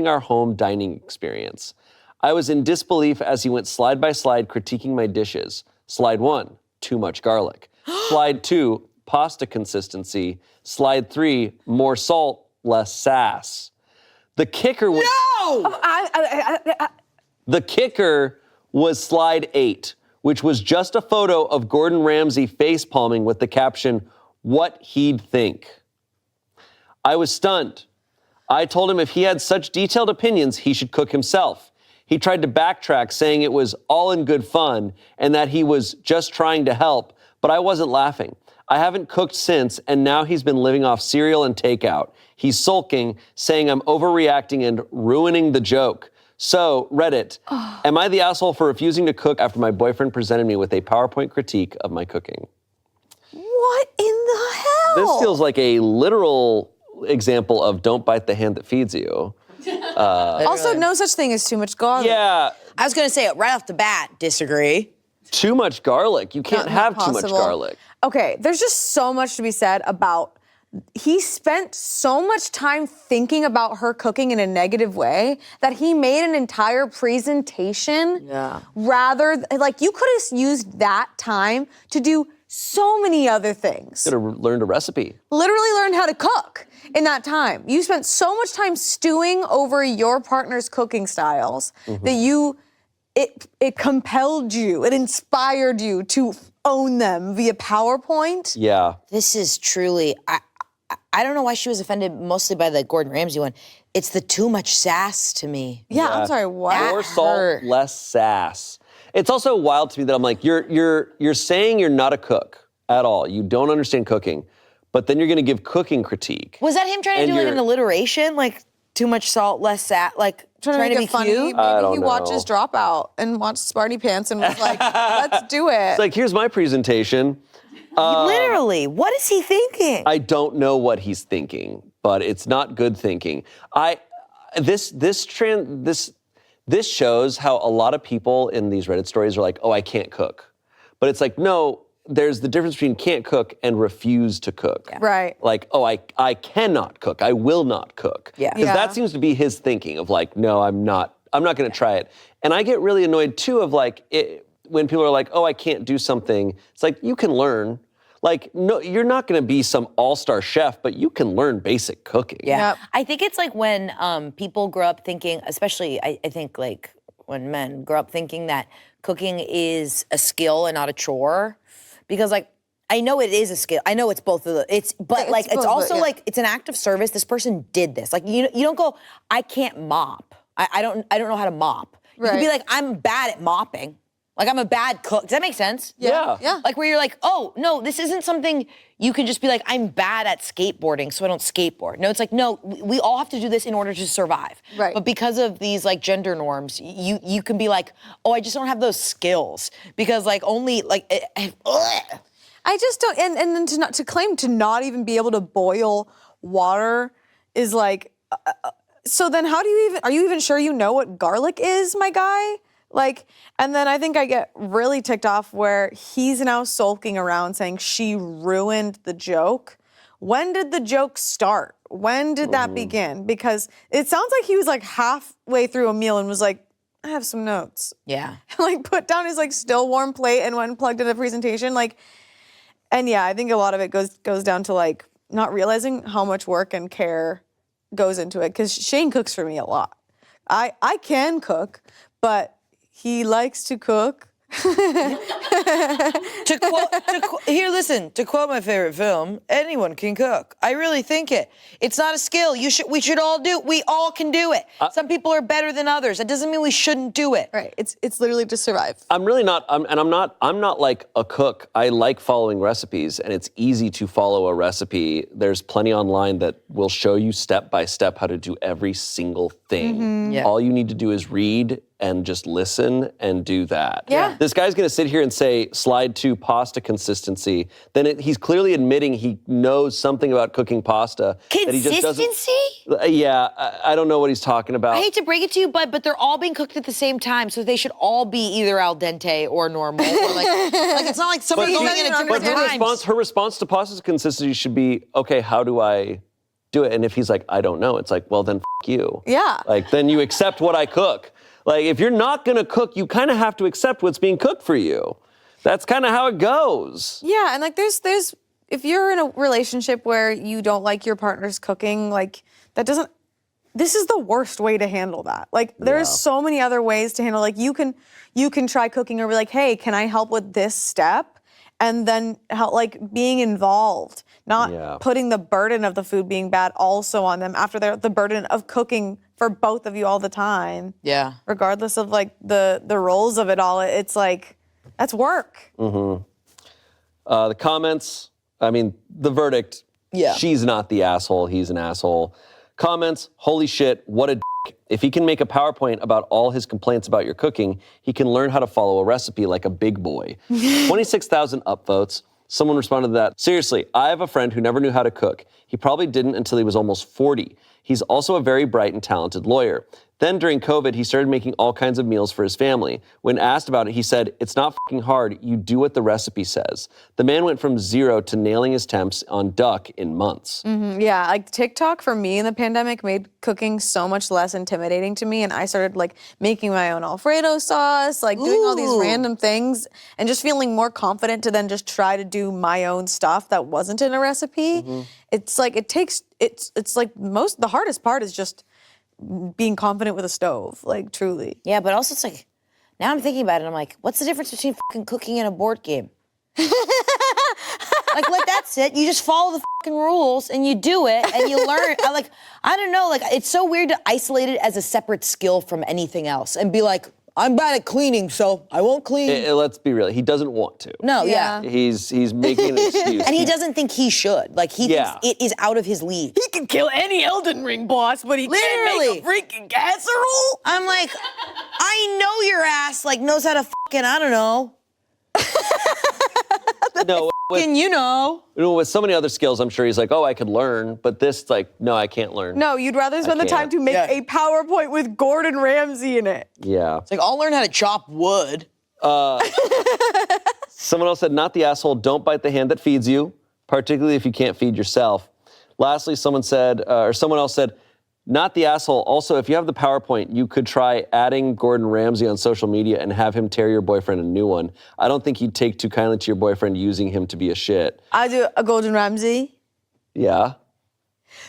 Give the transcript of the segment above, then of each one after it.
our home dining experience. I was in disbelief as he went slide by slide critiquing my dishes. Slide 1, too much garlic. Slide 2, pasta consistency. Slide 3, more salt, less sass. The kicker was... No! The kicker was slide 8, which was just a photo of Gordon Ramsay face-palming with the caption, "What he'd think." I was stunned. I told him if he had such detailed opinions, he should cook himself. He tried to backtrack, saying it was all in good fun and that he was just trying to help, but I wasn't laughing. I haven't cooked since, and now he's been living off cereal and takeout. He's sulking, saying I'm overreacting and ruining the joke. So, Reddit, am I the asshole for refusing to cook after my boyfriend presented me with a PowerPoint critique of my cooking? What in the hell? This feels like a literal example of don't bite the hand that feeds you. Also, no such thing as too much garlic. Yeah. I was going to say it right off the bat, disagree. Too much garlic. You can't Not have too much possible. garlic. Okay, there's just so much to be said about he spent so much time thinking about her cooking in a negative way that he made an entire presentation. Yeah. Rather, like, you could have used that time to do so many other things. Could have learned a recipe. Literally learned how to cook in that time. You spent so much time stewing over your partner's cooking styles that it compelled you, it inspired you to own them via PowerPoint. Yeah. This is truly, I don't know why she was offended mostly by the Gordon Ramsay one. It's the too much sass to me. Yeah, I'm sorry, what? More salt, less sass. It's also wild to me that I'm like, you're saying you're not a cook at all. You don't understand cooking, but then you're going to give cooking critique. Was that him trying to And do like you're- an alliteration? Like too much salt, less sass, like trying to be funny. cute? I don't Maybe he watches know. Dropout and watched Smarty Pants and was like, let's do it. It's like, here's my presentation. Literally, what is he thinking? I don't know what he's thinking, but it's not good thinking. This shows how a lot of people in these Reddit stories are like, oh, I can't cook. But it's like, no, there's the difference between can't cook and refuse to cook. Yeah. Right. Like, oh, I cannot cook. I will not cook. Yeah. Because Yeah. that seems to be his thinking of like, no, I'm not going to try it. And I get really annoyed too of like, when people are like, oh, I can't do something. It's like, you can learn. Like, no, you're not going to be some all-star chef, but you can learn basic cooking. Yeah. Yep. I think it's like when people grow up thinking, especially I think like when men grow up thinking that cooking is a skill and not a chore. Because like, I know it is a skill. I know it's both of the, but like, it's both, also yeah. like, it's an act of service. This person did this. Like, you don't go, I can't mop. I don't know how to mop. You could be Right. like, I'm bad at mopping. Like, I'm a bad cook. Does that make sense? Yeah. Yeah. Like where you're like, oh, no, this isn't something you can just be like, I'm bad at skateboarding, so I don't skateboard. No, it's like, no, we all have to do this in order to survive. Right. But because of these like gender norms, you can be like, oh, I just don't have those skills. Because like only like, I just don't, and then to claim to not even be able to boil water is like, so then how do you even, are you even sure you know what garlic is, my guy? Like, and then I think I get really ticked off where he's now sulking around saying she ruined the joke. When did the joke start? When did that begin? Because it sounds like he was like halfway through a meal and was like, I have some notes. yeah. Like put down his like still warm plate and went and plugged in the presentation. Like, and yeah, I think a lot of it goes down to like not realizing how much work and care goes into it. Because Shane cooks for me a lot. I can cook, but he likes to cook. To quote my favorite film, anyone can cook. I really think it. It's not a skill. We should all do it. We all can do it. Some people are better than others. That doesn't mean we shouldn't do it. Right. It's literally to survive. I'm really not, I'm not like a cook. I like following recipes, and it's easy to follow a recipe. There's plenty online that will show you step by step how to do every single thing. Yeah. All you need to do is read and just listen and do that. Yeah. This guy's gonna sit here and say, slide 2, pasta consistency. Then he's clearly admitting he knows something about cooking pasta. That he just doesn't. Consistency? Yeah, I don't know what he's talking about. I hate to break it to you, but they're all being cooked at the same time, so they should all be either al dente or normal. Or like it's not like somebody But going she- in at but different times. Her response to pasta consistency should be, okay, how do I do it. And if he's like, I don't know, it's like, well, then you. Yeah. Like, then you accept what I cook. Like, if you're not gonna cook, you kind of have to accept what's being cooked for you. That's kind of how it goes. Yeah, and like there's if you're in a relationship where you don't like your partner's cooking, like this is the worst way to handle that. Like there's so many other ways to handle, like you can try cooking or be like, hey, can I help with this step? And then help, like being involved, not putting the burden of the food being bad also on them after the burden of cooking for both of you all the time. Yeah. Regardless of like the roles of it all, it's like, that's work. Mm-hmm. The comments, I mean, the verdict, she's not the asshole, he's an asshole. Comments, holy shit, what a dick. If he can make a PowerPoint about all his complaints about your cooking, he can learn how to follow a recipe like a big boy. 26,000 upvotes. Someone responded to that. Seriously, I have a friend who never knew how to cook. He probably didn't until he was almost 40. He's also a very bright and talented lawyer. Then during COVID, he started making all kinds of meals for his family. When asked about it, he said, it's not fucking hard. You do what the recipe says. The man went from 0 to nailing his temps on duck in months. Yeah, like TikTok for me in the pandemic made cooking so much less intimidating to me. And I started like making my own Alfredo sauce, like doing all these random things and just feeling more confident to then just try to do my own stuff that wasn't in a recipe. It's like, it's like the hardest part is just being confident with a stove, like truly. Yeah, but also it's like, now I'm thinking about it, I'm like, what's the difference between fucking cooking and a board game? Like, let that sit. You just follow the fucking rules and you do it and you learn. I don't know, like, it's so weird to isolate it as a separate skill from anything else and be like, I'm bad at cleaning, so I won't clean. Let's be real, he doesn't want to. No, yeah. He's making an excuse. And he doesn't think he should. Like, he thinks it is out of his league. He can kill any Elden Ring boss, but he can't make a freaking casserole? I'm like, I know your ass, like, knows how to fucking, I don't know. No, with so many other skills, I'm sure he's like, oh, I could learn, but this, like, no, I can't learn. No, you'd rather spend the time to make a PowerPoint with Gordon Ramsay in it. Yeah. It's like, I'll learn how to chop wood. Someone else said, not the asshole, don't bite the hand that feeds you, particularly if you can't feed yourself. Lastly, someone else said, not the asshole. Also, if you have the PowerPoint, you could try adding Gordon Ramsay on social media and have him tear your boyfriend a new one. I don't think he'd take too kindly to your boyfriend using him to be a shit. I do a Gordon Ramsay. Yeah.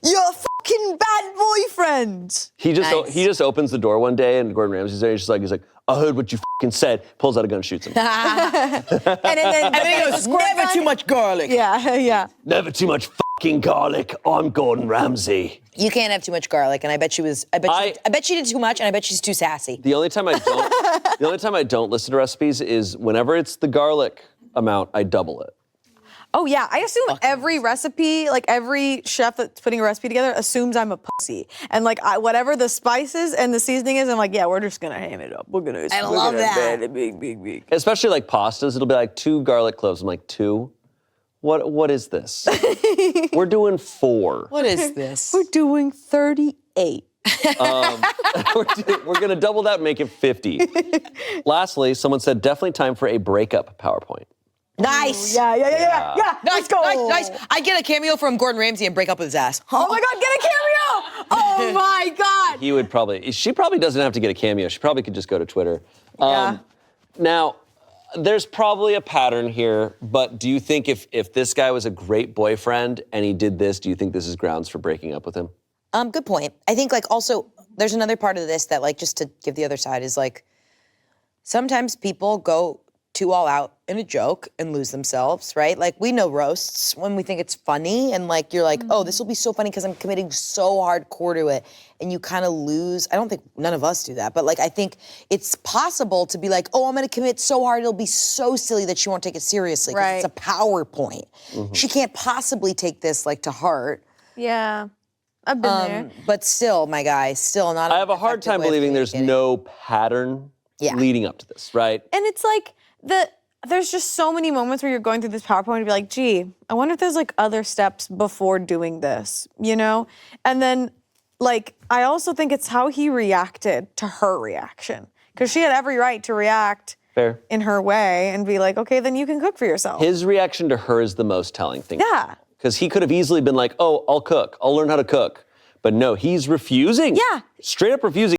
You're a fucking bad boyfriend. He just opens the door one day and Gordon Ramsay's there. He's like, I heard what you fucking said. Pulls out a gun, shoots him. and then he goes, never too much garlic. Yeah. Never too much fucking garlic. I'm Gordon Ramsay. You can't have too much garlic, and I bet she did too much, and I bet she's too sassy. The only time I don't listen to recipes is whenever it's the garlic amount, I double it. Oh yeah, I assume every recipe, like every chef that's putting a recipe together assumes I'm a pussy. And like whatever the spices and the seasoning is, I'm like, yeah, we're just gonna ham it up. We're gonna love that. Big. Especially like pastas, it'll be like 2 garlic cloves. I'm like, 2? What is this? We're doing 4. What is this? We're doing 38. We're gonna double that and make it 50. Lastly, someone said, definitely time for a breakup PowerPoint. Nice. Yeah. Let's go. Nice. I get a cameo from Gordon Ramsay and break up with his ass. Oh my God, get a cameo! Oh my God. She probably doesn't have to get a cameo. She probably could just go to Twitter. Now, there's probably a pattern here, but do you think if this guy was a great boyfriend and he did this, do you think this is grounds for breaking up with him? Good point. I think like also there's another part of this that like just to give the other side is like sometimes people go too all out in a joke and lose themselves, right? Like we know roasts when we think it's funny and like you're like, oh, this will be so funny because I'm committing so hardcore to it and you kind of lose. I don't think none of us do that, but like I think it's possible to be like, oh, I'm gonna commit so hard it'll be so silly that she won't take it seriously because it's a PowerPoint. She can't possibly take this like to heart. Yeah, I've been there. But still, my guy, still not. I have a hard time believing there's no pattern leading up to this, right? And it's like there's just so many moments where you're going through this PowerPoint and be like, gee, I wonder if there's like other steps before doing this, you know? And then like, I also think it's how he reacted to her reaction. Because she had every right to react in her way and be like, okay, then you can cook for yourself. His reaction to her is the most telling thing. Yeah. Because he could have easily been like, oh, I'll cook. I'll learn how to cook. But no, he's refusing. Yeah. Straight up refusing.